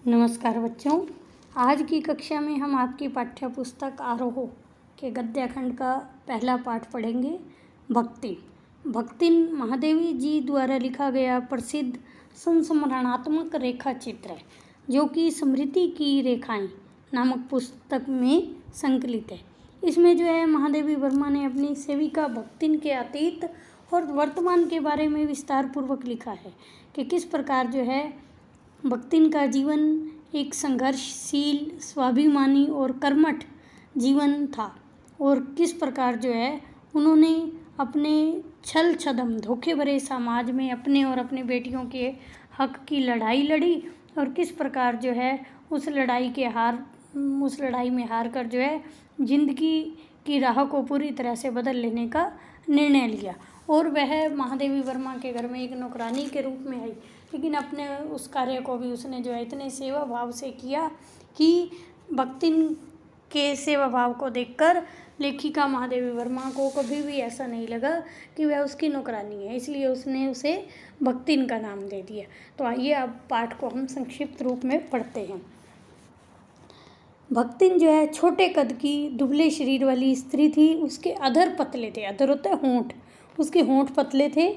नमस्कार बच्चों। आज की कक्षा में हम आपकी पाठ्य पुस्तक आरोह के गद्यखंड का पहला पाठ पढ़ेंगे। भक्तिन महादेवी जी द्वारा लिखा गया प्रसिद्ध संस्मरणात्मक रेखा चित्र है, जो कि स्मृति की रेखाएं नामक पुस्तक में संकलित है। इसमें जो है महादेवी वर्मा ने अपनी सेविका भक्तिन के अतीत और वर्तमान के बारे में विस्तार पूर्वक लिखा है कि किस प्रकार जो है भक्तिन का जीवन एक संघर्षशील, स्वाभिमानी और कर्मठ जीवन था और किस प्रकार जो है उन्होंने अपने छल छदम धोखे भरे समाज में अपने और अपने बेटियों के हक की लड़ाई लड़ी और किस प्रकार जो है उस लड़ाई में हार कर जो है जिंदगी की राह को पूरी तरह से बदल लेने का निर्णय लिया। और वह महादेवी वर्मा के घर में एक नौकरानी के रूप में आई, लेकिन अपने उस कार्य को भी उसने जो है इतने सेवा भाव से किया कि भक्तिन के सेवा भाव को देखकर लेखिका महादेवी वर्मा को कभी भी ऐसा नहीं लगा कि वह उसकी नौकरानी है, इसलिए उसने उसे भक्तिन का नाम दे दिया। तो आइए अब पाठ को हम संक्षिप्त रूप में पढ़ते हैं। भक्तिन जो है छोटे कद की दुबले शरीर वाली स्त्री थी। उसके अधर पतले थे, अधर होता है होंठ, उसके होंठ पतले थे,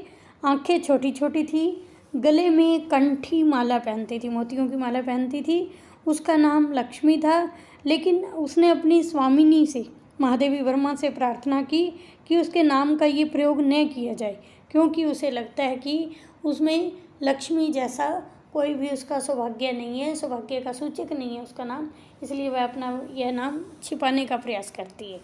आंखें छोटी छोटी थी, गले में कंठी माला पहनती थी, मोतियों की माला पहनती थी। उसका नाम लक्ष्मी था, लेकिन उसने अपनी स्वामिनी से महादेवी वर्मा से प्रार्थना की कि उसके नाम का ये प्रयोग न किया जाए, क्योंकि उसे लगता है कि उसमें लक्ष्मी जैसा कोई भी उसका सौभाग्य नहीं है, सौभाग्य का सूचक नहीं है उसका नाम, इसलिए वह अपना यह नाम छिपाने का प्रयास करती है।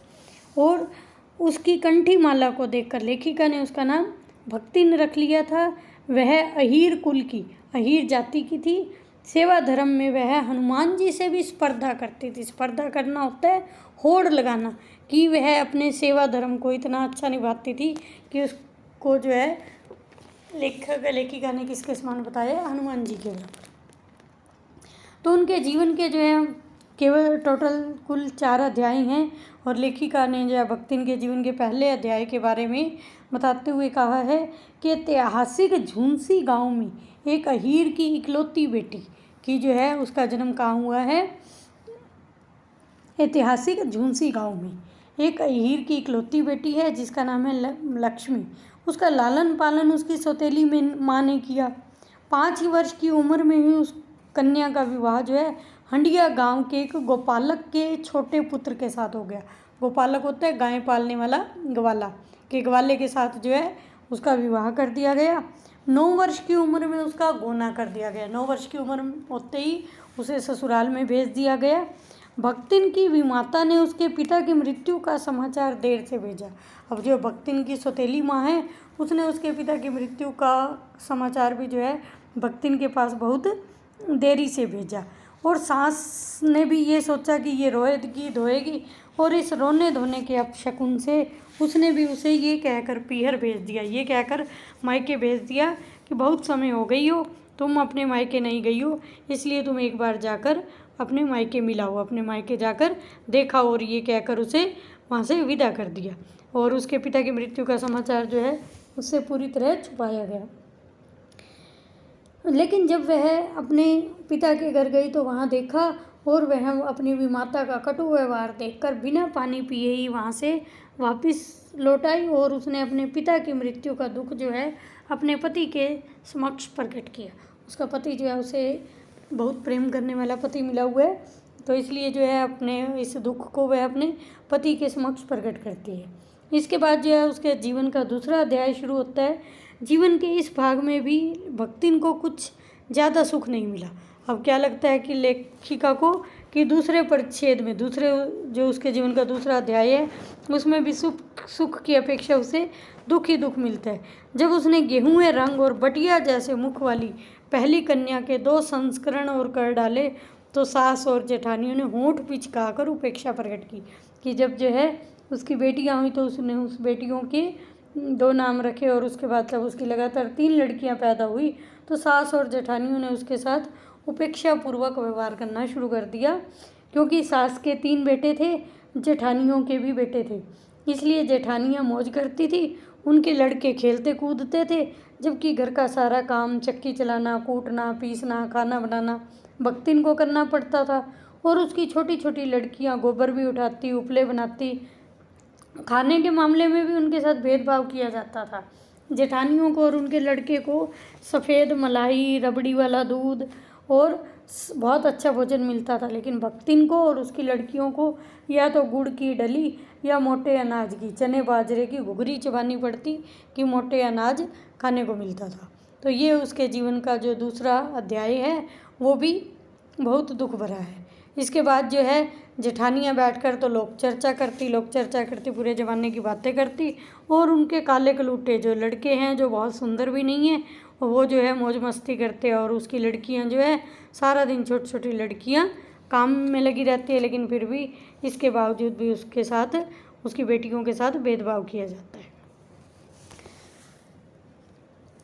और उसकी कंठी माला को देखकर लेखिका ने उसका नाम भक्तिन रख लिया था। वह अहीर कुल की, अहीर जाति की थी। सेवा धर्म में वह हनुमान जी से भी स्पर्धा करती थी। स्पर्धा करना होता है होड़ लगाना, कि वह अपने सेवा धर्म को इतना अच्छा निभाती थी कि उसको जो है लेखिका ने किसके समान बताया, हनुमान जी के बराबर। तो उनके जीवन के जो है केवल टोटल कुल 4 अध्याय हैं और लेखिका ने जो है भक्तिन के जीवन के पहले अध्याय के बारे में बताते हुए कहा है कि ऐतिहासिक झुंसी गांव में एक अहीर की इकलौती बेटी की जो है उसका जन्म कहाँ हुआ है। ऐतिहासिक झुंसी गांव में एक अहीर की इकलौती बेटी है जिसका नाम है लक्ष्मी। उसका लालन पालन उसकी सौतेली में माँ ने किया। 5 ही वर्ष की उम्र में ही उस कन्या का विवाह जो है हंडिया गांव के एक गोपालक के छोटे पुत्र के साथ हो गया। गोपालक होता है गाय पालने वाला, ग्वाला के ग्वाले के साथ जो है उसका विवाह कर दिया गया। 9 वर्ष की उम्र में उसका गोना कर दिया गया। 9 वर्ष की उम्र होते ही उसे ससुराल में भेज दिया गया। भक्तिन की विमाता ने उसके पिता की मृत्यु का समाचार देर से भेजा। अब जो भक्तिन की सौतेली माँ है उसने उसके पिता की मृत्यु का समाचार भी जो है भक्तिन के पास बहुत देरी से भेजा। और सास ने भी ये सोचा कि ये रोएगी धोएगी, और इस रोने धोने के अपशकुन से उसने भी उसे ये कहकर पीहर भेज दिया, ये कहकर मायके भेज दिया कि बहुत समय हो गई हो, तुम अपने मायके नहीं गई हो, इसलिए तुम एक बार जाकर अपने मायके मिलाओ, अपने मायके जाकर देखा। और ये कहकर उसे वहाँ से विदा कर दिया और उसके पिता की मृत्यु का समाचार जो है उससे पूरी तरह छुपाया गया। लेकिन जब वह अपने पिता के घर गई तो वहाँ देखा और वह अपनी विमाता का कटु व्यवहार देखकर बिना पानी पिए ही वहाँ से वापस लौट आई और उसने अपने पिता की मृत्यु का दुख जो है अपने पति के समक्ष प्रकट किया। उसका पति जो है उसे बहुत प्रेम करने वाला पति मिला हुआ है, तो इसलिए जो है अपने इस दुख को वह अपने पति के समक्ष प्रकट करती है। इसके बाद जो है उसके जीवन का दूसरा अध्याय शुरू होता है। जीवन के इस भाग में भी भक्तिन को कुछ ज़्यादा सुख नहीं मिला। अब क्या लगता है कि लेखिका को कि दूसरे परिच्छेद में, दूसरे जो उसके जीवन का दूसरा अध्याय है उसमें भी सुख की अपेक्षा उसे दुख ही दुख मिलता है। जब उसने गेहूँ रंग और बटिया जैसे मुख वाली पहली कन्या के 2 संस्करण और कर डाले तो सास और जेठानियों ने होंठ पिचकाकर उपेक्षा प्रकट की कि जब जो है उसकी बेटियाँ हुई तो उसने उस बेटियों के 2 नाम रखे और उसके बाद जब उसकी लगातार 3 लड़कियां पैदा हुई तो सास और जेठानियों ने उसके साथ उपेक्षा पूर्वक व्यवहार करना शुरू कर दिया, क्योंकि सास के 3 बेटे थे, जेठानियों के भी बेटे थे, इसलिए जेठानियां मौज करती थी। उनके लड़के खेलते कूदते थे, जबकि घर का सारा काम, चक्की चलाना, कूटना, पीसना, खाना बनाना भक्तिन को करना पड़ता था। और उसकी छोटी छोटी लड़कियां गोबर भी उठाती, उपले बनाती। खाने के मामले में भी उनके साथ भेदभाव किया जाता था। जेठानियों को और उनके लड़के को सफ़ेद मलाई, रबड़ी वाला दूध और बहुत अच्छा भोजन मिलता था, लेकिन भक्तिन को और उसकी लड़कियों को या तो गुड़ की डली या मोटे अनाज की, चने बाजरे की घुघरी चबानी पड़ती कि मोटे अनाज खाने को मिलता था। तो ये उसके जीवन का जो दूसरा अध्याय है वो भी बहुत दुख भरा है। इसके बाद जो है जेठानियाँ बैठकर तो लोक चर्चा करती, पूरे ज़माने की बातें करती। और उनके काले कलूटे जो लड़के हैं, जो बहुत सुंदर भी नहीं हैं, वो जो है मौज मस्ती करते। और उसकी लड़कियां जो है सारा दिन, छोटी छोटी लड़कियां काम में लगी रहती है, लेकिन फिर भी इसके बावजूद भी उसके साथ, उसकी बेटियों के साथ भेदभाव किया जाता है।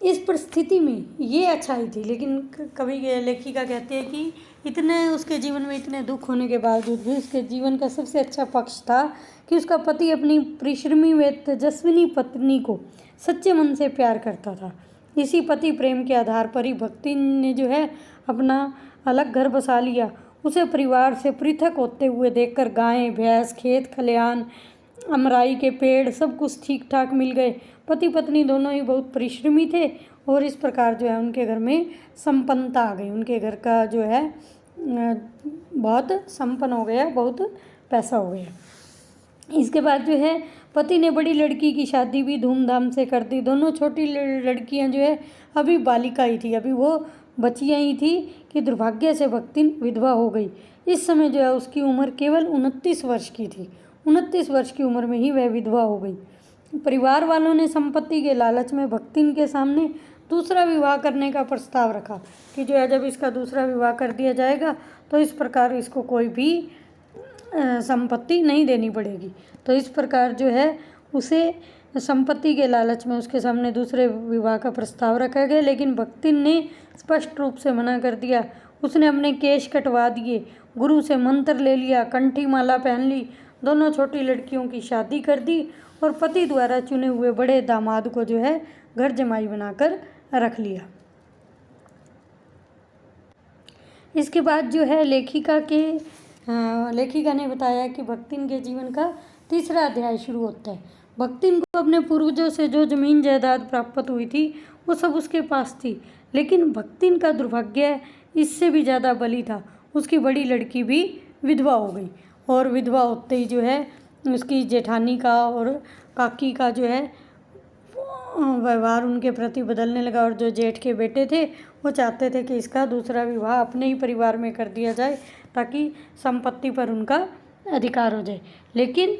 इस परिस्थिति में ये अच्छाई थी, लेकिन कवि लेखिका कहती है कि इतने उसके जीवन में इतने दुख होने के बावजूद भी उसके जीवन का सबसे अच्छा पक्ष था कि उसका पति अपनी परिश्रमी व तेजस्विनी पत्नी को सच्चे मन से प्यार करता था। इसी पति प्रेम के आधार पर ही भक्ति ने जो है अपना अलग घर बसा लिया। उसे परिवार से पृथक होते हुए देखकर गायें, भैंस, खेत खलिहान, अमराई के पेड़ सब कुछ ठीक ठाक मिल गए। पति पत्नी दोनों ही बहुत परिश्रमी थे और इस प्रकार जो है उनके घर में संपन्नता आ गई। उनके घर का जो है बहुत संपन्न हो गया, बहुत पैसा हो गया। इसके बाद जो है पति ने बड़ी लड़की की शादी भी धूमधाम से कर दी। दोनों छोटी लड़कियां जो है अभी बालिका ही थी, अभी वो बच्चियां ही थी कि दुर्भाग्य से भक्तिन विधवा हो गई। इस समय जो है उसकी उम्र केवल 29 वर्ष की थी। 29 वर्ष की उम्र में ही वह विधवा हो गई। परिवार वालों ने संपत्ति के लालच में भक्तिन के सामने दूसरा विवाह करने का प्रस्ताव रखा कि जो है जब इसका दूसरा विवाह कर दिया जाएगा तो इस प्रकार इसको कोई भी संपत्ति नहीं देनी पड़ेगी। तो इस प्रकार जो है उसे संपत्ति के लालच में उसके सामने दूसरे विवाह का प्रस्ताव रखा गया, लेकिन भक्तिन ने स्पष्ट रूप से मना कर दिया। उसने अपने केश कटवा दिए, गुरु से मंत्र ले लिया, कंठी माला पहन ली, दोनों छोटी लड़कियों की शादी कर दी और पति द्वारा चुने हुए बड़े दामाद को जो है घर जमाई बनाकर रख लिया। इसके बाद जो है लेखिका ने बताया कि भक्तिन के जीवन का तीसरा अध्याय शुरू होता है। भक्तिन को अपने पूर्वजों से जो जमीन जायदाद प्राप्त हुई थी वो सब उसके पास थी, लेकिन भक्तिन का दुर्भाग्य इससे भी ज़्यादा बली था। उसकी बड़ी लड़की भी विधवा हो गई और विधवा होते ही जो है उसकी जेठानी का और काकी का जो है व्यवहार उनके प्रति बदलने लगा। और जो जेठ के बेटे थे वो चाहते थे कि इसका दूसरा विवाह अपने ही परिवार में कर दिया जाए ताकि संपत्ति पर उनका अधिकार हो जाए। लेकिन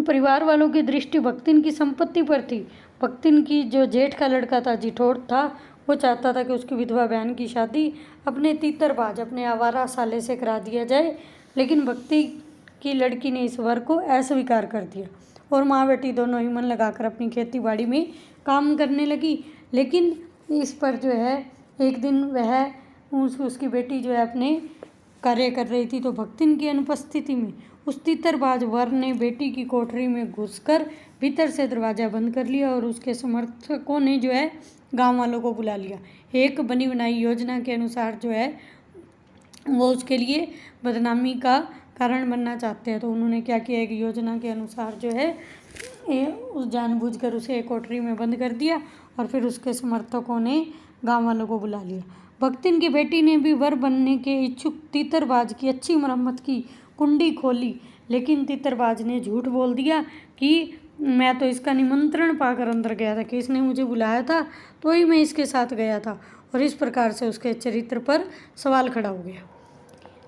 परिवार वालों की दृष्टि भक्तिन की संपत्ति पर थी। भक्तिन की जो जेठ का लड़का था, जिठौड़ था, वो चाहता था कि उसकी विधवा बहन की शादी अपने तीतरबाज, अपने आवारा साले से करा दिया जाए, लेकिन भक्ति की लड़की ने इस वर को अस्वीकार कर दिया और माँ बेटी दोनों ही मन लगाकर अपनी खेती बाड़ी में काम करने लगी। लेकिन इस पर जो है एक दिन उसकी बेटी जो है अपने कार्य कर रही थी, तो भक्तिन की अनुपस्थिति में उस तीतरबाज वर ने बेटी की कोठरी में घुसकर भीतर से दरवाज़ा बंद कर लिया और उसके समर्थकों ने जो है गांव वालों को बुला लिया। एक बनी बनाई योजना के अनुसार जो है वो उसके लिए बदनामी का कारण बनना चाहते हैं। तो उन्होंने क्या किया, एक योजना के अनुसार जो है उस जानबूझकर उसे एक कोठरी में बंद कर दिया और फिर उसके समर्थकों ने गांव वालों को बुला लिया। भक्तिन की बेटी ने भी वर बनने के इच्छुक तीतरबाज की अच्छी मरम्मत की, कुंडी खोली, लेकिन तीतरबाज ने झूठ बोल दिया कि मैं तो इसका निमंत्रण पाकर अंदर गया था, कि इसने मुझे बुलाया था तो ही मैं इसके साथ गया था। और इस प्रकार से उसके चरित्र पर सवाल खड़ा हो गया।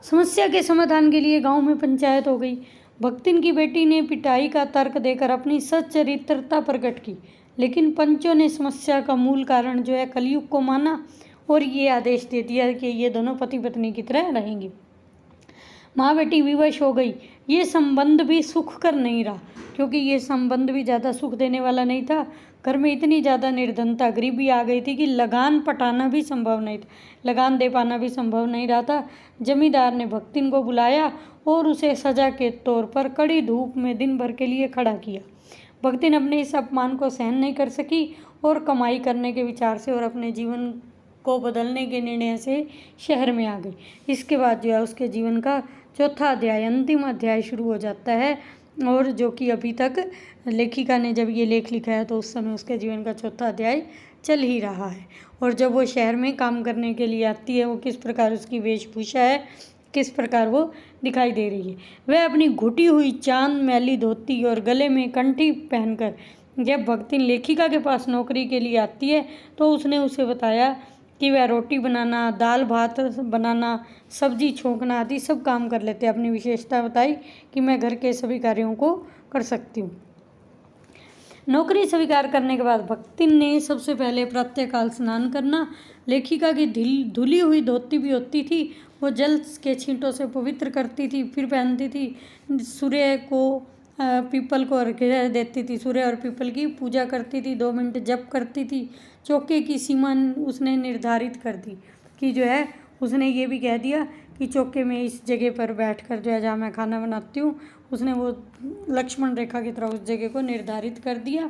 समस्या के समाधान के लिए गांव में पंचायत हो गई। भक्तिन की बेटी ने पिटाई का तर्क देकर अपनी सच्चरित्रता प्रकट की, लेकिन पंचों ने समस्या का मूल कारण जो है कलयुग को माना और ये आदेश दे दिया कि ये दोनों पति पत्नी की तरह रहेंगे। माँ बेटी विवश हो गई। ये संबंध भी सुख कर नहीं रहा, क्योंकि ये संबंध भी ज़्यादा सुख देने वाला नहीं था। घर में इतनी ज़्यादा निर्धनता, गरीबी आ गई थी कि लगान पटाना भी संभव नहीं था, लगान दे पाना भी संभव नहीं रहा था। जमींदार ने भक्तिन को बुलाया और उसे सजा के तौर पर कड़ी धूप में दिन भर के लिए खड़ा किया। भक्तिन अपने इस अपमान को सहन नहीं कर सकी और कमाई करने के विचार से और अपने जीवन को बदलने के निर्णय से शहर में आ गई। इसके बाद जो है उसके जीवन का चौथा अध्याय, अंतिम अध्याय शुरू हो जाता है, और जो कि अभी तक लेखिका ने जब ये लेख लिखा है तो उस समय उसके जीवन का चौथा अध्याय चल ही रहा है। और जब वो शहर में काम करने के लिए आती है, वो किस प्रकार उसकी वेशभूषा है, किस प्रकार वो दिखाई दे रही है। वह अपनी घुटी हुई चांद मैली धोती और गले में कंठी पहनकर जब भक्तिन लेखिका के पास नौकरी के लिए आती है तो उसने उसे बताया कि वह रोटी बनाना, दाल भात बनाना, सब्जी छोंकना आदि सब काम कर लेते हैं। अपनी विशेषता बताई कि मैं घर के सभी कार्यों को कर सकती हूँ। नौकरी स्वीकार करने के बाद भक्तिन ने सबसे पहले प्रातःकाल स्नान करना, लेखिका की धुली हुई धोती भी होती थी, वो जल के छींटों से पवित्र करती थी, फिर पहनती थी। सूर्य को पीपल को अर्घ्य देती थी, सूर्य और पीपल की पूजा करती थी, 2 मिनट जप करती थी। चौके की सीमा उसने निर्धारित कर दी कि जो है उसने ये भी कह दिया कि चौके में इस जगह पर बैठकर जो है जहाँ मैं खाना बनाती हूँ, उसने वो लक्ष्मण रेखा की तरह उस जगह को निर्धारित कर दिया।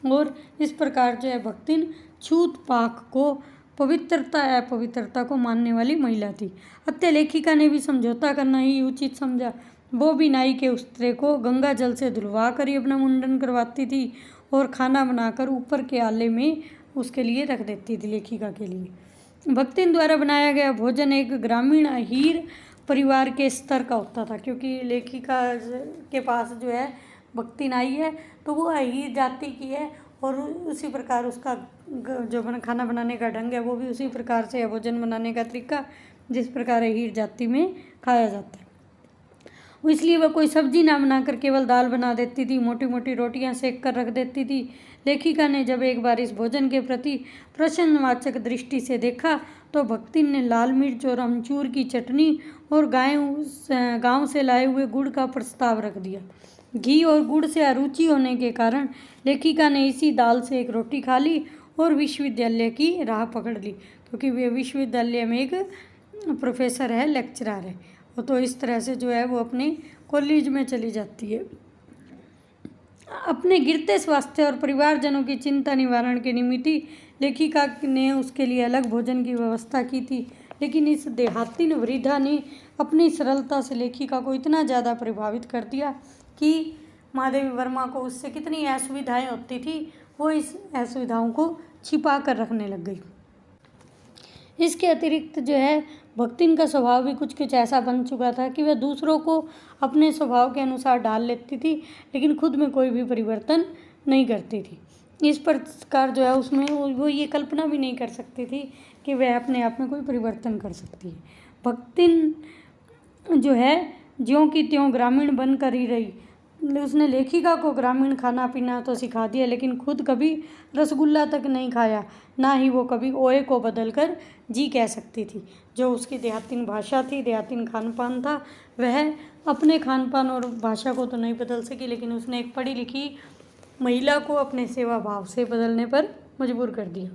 और इस प्रकार जो है भक्तिन छूत पाक को पवित्रता अपवित्रता को मानने वाली महिला थी। अतः लेखिका ने भी समझौता करना ही उचित समझा। वो भी नाई के उस्त्रे को गंगा जल से धुलवा कर ही अपना मुंडन करवाती थी और खाना बनाकर ऊपर के आले में उसके लिए रख देती थी, लेखिका के लिए। भक्तिन द्वारा बनाया गया भोजन एक ग्रामीण अहीर परिवार के स्तर का होता था, क्योंकि लेखिका के पास जो है भक्तिन आई है तो वो अहीर जाति की है, और उसी प्रकार उसका जो खाना बनाने का ढंग है वो भी उसी प्रकार से है, भोजन बनाने का तरीका जिस प्रकार अहीर जाति में खाया जाता है। इसलिए वह कोई सब्जी ना बनाकर केवल दाल बना देती थी, मोटी मोटी रोटियां सेक कर रख देती थी। लेखिका ने जब एक बार इस भोजन के प्रति प्रश्नवाचक दृष्टि से देखा तो भक्तिन ने लाल मिर्च और अमचूर की चटनी और गांव से लाए हुए गुड़ का प्रस्ताव रख दिया। घी और गुड़ से अरुचि होने के कारण लेखिका ने इसी दाल से एक रोटी खा ली और विश्वविद्यालय की राह पकड़ ली, क्योंकि वे विश्वविद्यालय में एक प्रोफेसर है, लेक्चरर है। तो इस तरह से जो है वो अपने कॉलेज में चली जाती है। अपने गिरते स्वास्थ्य और परिवारजनों की चिंता निवारण के निमित्त लेखिका ने उसके लिए अलग भोजन की व्यवस्था की थी, लेकिन इस देहातीन वृद्धा ने अपनी सरलता से लेखिका को इतना ज़्यादा प्रभावित कर दिया कि महादेवी वर्मा को उससे कितनी असुविधाएं होती थी वो इस असुविधाओं को छिपा कर रखने लग गई। इसके अतिरिक्त जो है भक्तिन का स्वभाव भी कुछ कुछ ऐसा बन चुका था कि वह दूसरों को अपने स्वभाव के अनुसार ढाल लेती थी, लेकिन खुद में कोई भी परिवर्तन नहीं करती थी। इस प्रकार जो है उसमें वो ये कल्पना भी नहीं कर सकती थी कि वह अपने आप में कोई परिवर्तन कर सकती है। भक्तिन जो है ज्यों की त्यों ग्रामीण बनकर ही रही। उसने लेखिका को ग्रामीण खाना पीना तो सिखा दिया, लेकिन खुद कभी रसगुल्ला तक नहीं खाया, ना ही वो कभी ओए को बदलकर जी कह सकती थी। जो उसकी देहातीन भाषा थी, देहातीन खान पान था, वह अपने खान पान और भाषा को तो नहीं बदल सकी, लेकिन उसने एक पढ़ी लिखी महिला को अपने सेवा भाव से बदलने पर मजबूर कर दिया।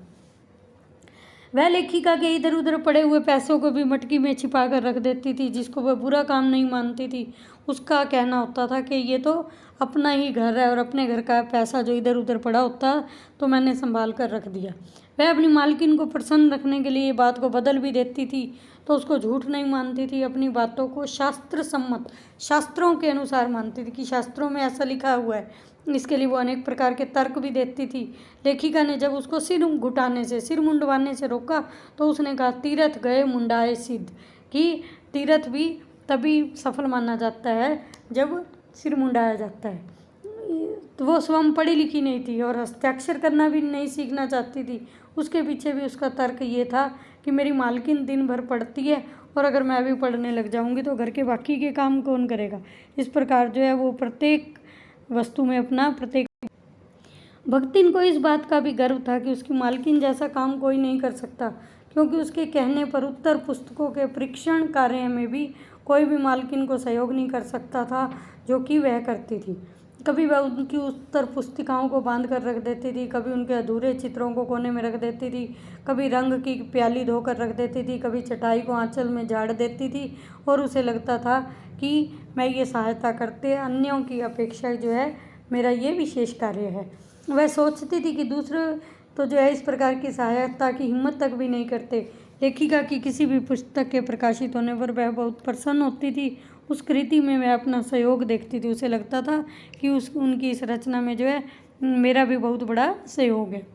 वह लेखिका के इधर उधर पड़े हुए पैसों को भी मटकी में छिपा कर रख देती थी, जिसको वह बुरा काम नहीं मानती थी। उसका कहना होता था कि ये तो अपना ही घर है और अपने घर का पैसा जो इधर उधर पड़ा होता तो मैंने संभाल कर रख दिया। वह अपनी मालकिन को प्रसन्न रखने के लिए ये बात को बदल भी देती थी, तो उसको झूठ नहीं मानती थी, अपनी बातों को शास्त्र सम्मत, शास्त्रों के अनुसार मानती थी कि शास्त्रों में ऐसा लिखा हुआ है। इसके लिए वो अनेक प्रकार के तर्क भी देती थी। लेखिका ने जब उसको सिर मुंडवाने से रोका तो उसने कहा, तीर्थ गए मुंडाए सिद्ध, कि तीर्थ भी तभी सफल माना जाता है जब सिर मुंडाया जाता है। तो वो स्वयं पढ़ी लिखी नहीं थी और हस्ताक्षर करना भी नहीं सीखना चाहती थी। उसके पीछे भी उसका तर्क ये था कि मेरी मालकिन दिन भर पढ़ती है और अगर मैं भी पढ़ने लग जाऊंगी तो घर के बाकी के काम कौन करेगा। इस प्रकार जो है वो प्रत्येक वस्तु में अपना प्रत्येक। भक्तिन को इस बात का भी गर्व था कि उसकी मालकिन जैसा काम कोई नहीं कर सकता, क्योंकि उसके कहने पर उत्तर पुस्तकों के परीक्षण कार्य में भी कोई भी मालकिन को सहयोग नहीं कर सकता था जो कि वह करती थी। कभी वह उनकी उत्तर पुस्तिकाओं को बांध कर रख देती थी, कभी उनके अधूरे चित्रों को कोने में रख देती थी, कभी रंग की प्याली धोकर रख देती थी, कभी चटाई को आंचल में झाड़ देती थी और उसे लगता था कि मैं ये सहायता करते अन्यों की अपेक्षा जो है मेरा ये विशेष कार्य है। वह सोचती थी कि दूसरे तो जो है इस प्रकार की सहायता की हिम्मत तक भी नहीं करते। लेखिका की किसी भी पुस्तक के प्रकाशित होने पर वह बहुत प्रसन्न होती थी। उस कृति में वह अपना सहयोग देखती थी। उसे लगता था कि उनकी इस रचना में जो है मेरा भी बहुत बड़ा सहयोग है।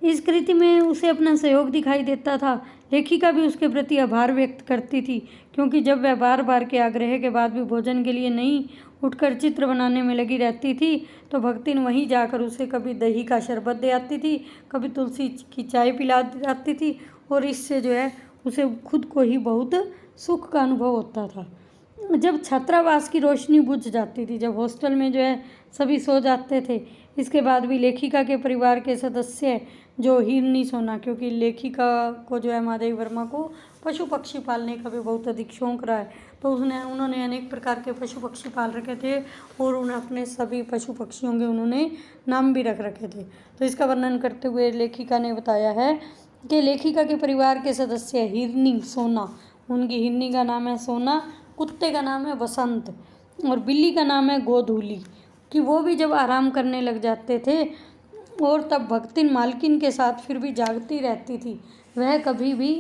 इस कृति में उसे अपना सहयोग दिखाई देता था। लेखिका भी उसके प्रति आभार व्यक्त करती थी, क्योंकि जब वह बार बार के आग्रह के बाद भी भोजन के लिए नहीं उठकर चित्र बनाने में लगी रहती थी, तो भक्तिन वहीं जाकर उसे कभी दही का शरबत दे आती थी, कभी तुलसी की चाय पिला आती थी, और इससे जो है उसे खुद को ही बहुत सुख का अनुभव होता था। जब छात्रावास की रोशनी बुझ जाती थी, जब हॉस्टल में जो है सभी सो जाते थे, इसके बाद भी लेखिका के परिवार के सदस्य जो हिरनी सोना, क्योंकि लेखिका को जो है महादेवी वर्मा को पशु पक्षी पालने का भी बहुत अधिक शौक रहा है, तो उन्होंने अनेक प्रकार के पशु पक्षी पाल रखे थे और उन्हें अपने सभी पशु पक्षियों के उन्होंने नाम भी रख रखे थे। तो इसका वर्णन करते हुए लेखिका ने बताया है कि लेखिका के परिवार के सदस्य हिरनी सोना, उनकी हिरनी का नाम है सोना, कुत्ते का नाम है बसंत और बिल्ली का नाम है गोधूली, कि वो भी जब आराम करने लग जाते थे और तब भक्तिन मालकिन के साथ फिर भी जागती रहती थी। वह कभी भी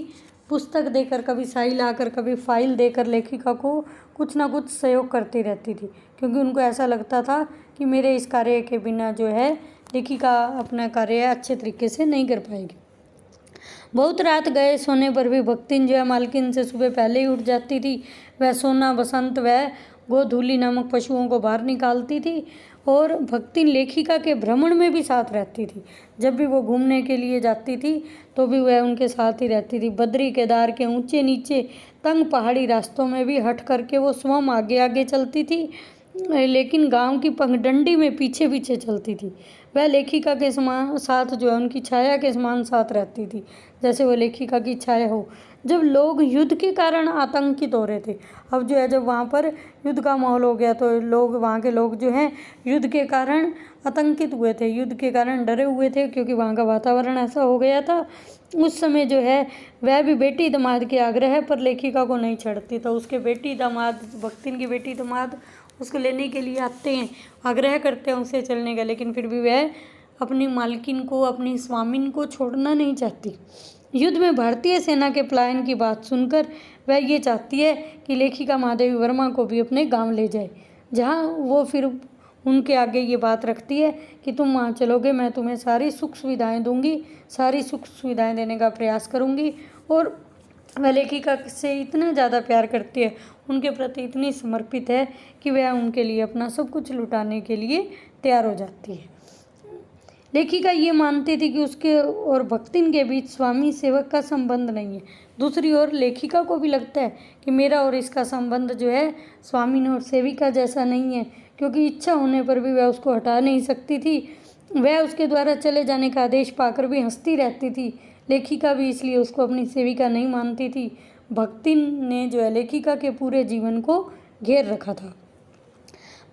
पुस्तक देकर, कभी साई लाकर, कभी फाइल देकर लेखिका को कुछ ना कुछ सहयोग करती रहती थी, क्योंकि उनको ऐसा लगता था कि मेरे इस कार्य के बिना जो है लेखिका अपना कार्य अच्छे तरीके से नहीं कर पाएगी। बहुत रात गए सोने पर भी भक्तिन जो है मालकिन से सुबह पहले ही उठ जाती थी। वह सोना, बसंत व गोधूली नामक पशुओं को बाहर निकालती थी और भक्तिन लेखिका के भ्रमण में भी साथ रहती थी। जब भी वो घूमने के लिए जाती थी तो भी वह उनके साथ ही रहती थी। बद्री केदार के ऊंचे नीचे तंग पहाड़ी रास्तों में भी हट करके वो स्वयं आगे आगे चलती थी, लेकिन गांव की पगडंडी में पीछे पीछे चलती थी। वह लेखिका के समान साथ जो है उनकी छाया के समान साथ रहती थी, जैसे वो लेखिका की छाया हो। जब लोग युद्ध के कारण आतंकित हो रहे थे, अब जो है जब वहाँ पर युद्ध का माहौल हो गया तो वहाँ के लोग जो हैं युद्ध के कारण आतंकित हुए थे, युद्ध के कारण डरे हुए थे, क्योंकि वहाँ का वातावरण ऐसा हो गया था। उस समय जो है वह भी बेटी दामाद के आग्रह पर लेखिका को नहीं छोड़ती, तो उसके बेटी दामाद, भक्तिन की बेटी दामाद उसको लेने के लिए आते हैं, आग्रह करते हैं उसे चलने का, लेकिन फिर भी वह अपनी मालकिन को, अपनी स्वामिन को छोड़ना नहीं चाहती। युद्ध में भारतीय सेना के पलायन की बात सुनकर वह ये चाहती है कि लेखिका महादेवी वर्मा को भी अपने गांव ले जाए, जहां वो फिर उनके आगे ये बात रखती है कि तुम वहाँ चलोगे, मैं तुम्हें सारी सुख सुविधाएं दूंगी, सारी सुख सुविधाएं देने का प्रयास करूंगी। और वह लेखिका से इतना ज़्यादा प्यार करती है, उनके प्रति इतनी समर्पित है कि वह उनके लिए अपना सब कुछ लुटाने के लिए तैयार हो जाती है। लेखिका ये मानती थी कि उसके और भक्तिन के बीच स्वामी सेवक का संबंध नहीं है। दूसरी ओर लेखिका को भी लगता है कि मेरा और इसका संबंध जो है स्वामी और सेविका जैसा नहीं है, क्योंकि इच्छा होने पर भी वह उसको हटा नहीं सकती थी। वह उसके द्वारा चले जाने का आदेश पाकर भी हंसती रहती थी। लेखिका भी इसलिए उसको अपनी सेविका नहीं मानती थी। भक्तिन ने जो है लेखिका के पूरे जीवन को घेर रखा था।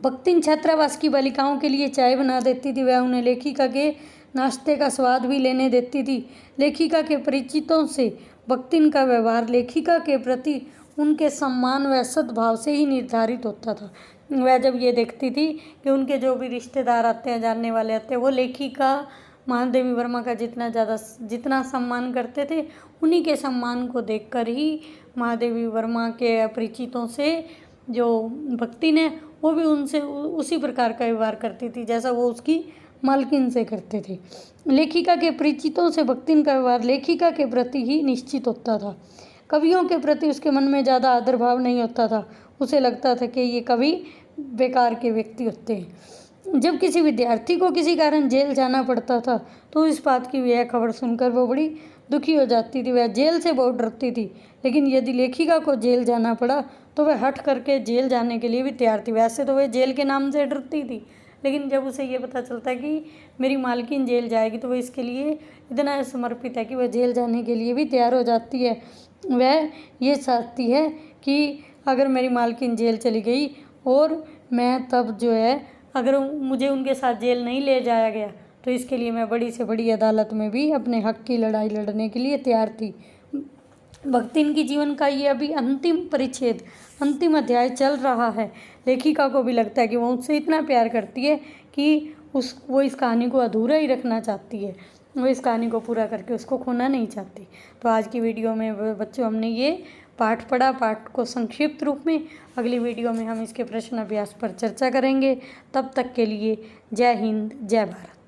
भक्तिन छात्रावास की बालिकाओं के लिए चाय बना देती थी, वह उन्हें लेखिका के नाश्ते का स्वाद भी लेने देती थी। लेखिका के परिचितों से भक्तिन का व्यवहार लेखिका के प्रति उनके सम्मान व सद्भाव से ही निर्धारित होता था। वह जब ये देखती थी कि उनके जो भी रिश्तेदार आते हैं, जानने वाले आते हैं, वो लेखिका महादेवी वर्मा का जितना सम्मान करते थे, उन्हीं के सम्मान को देखकर ही महादेवी वर्मा के परिचितों से जो भक्तिन है वो भी उनसे उसी प्रकार का व्यवहार करती थी जैसा वो उसकी मालकिन से करते थे। लेखिका के परिचितों से भक्तिन का व्यवहार लेखिका के प्रति ही निश्चित होता था। कवियों के प्रति उसके मन में ज़्यादा आदर भाव नहीं होता था। उसे लगता था कि ये कवि बेकार के व्यक्ति होते हैं। जब किसी विद्यार्थी को किसी कारण जेल जाना पड़ता था तो इस बात की यह खबर सुनकर वो बड़ी दुखी हो जाती थी। वह जेल से बहुत डरती थी, लेकिन यदि लेखिका को जेल जाना पड़ा तो वह हट करके जेल जाने के लिए भी तैयार थी। वैसे तो वह जेल के नाम से डरती थी, लेकिन जब उसे ये पता चलता है कि मेरी मालकिन जेल जाएगी तो वह इसके लिए इतना समर्पित है कि वह जेल जाने के लिए भी तैयार हो जाती है। वह ये चाहती है कि अगर मेरी मालकिन जेल चली गई और मैं तब जो है अगर मुझे उनके साथ जेल नहीं ले जाया गया तो इसके लिए मैं बड़ी से बड़ी अदालत में भी अपने हक की लड़ाई लड़ने के लिए तैयार थी। भक्तिन की जीवन का ये अभी अंतिम परिच्छेद, अंतिम अध्याय चल रहा है। लेखिका को भी लगता है कि वो उससे इतना प्यार करती है कि वो इस कहानी को अधूरा ही रखना चाहती है, वो इस कहानी को पूरा करके उसको खोना नहीं चाहती। तो आज की वीडियो में बच्चों हमने ये पाठ पढ़ा, पाठ को संक्षिप्त रूप में। अगली वीडियो में हम इसके प्रश्न अभ्यास पर चर्चा करेंगे। तब तक के लिए जय हिंद, जय भारत।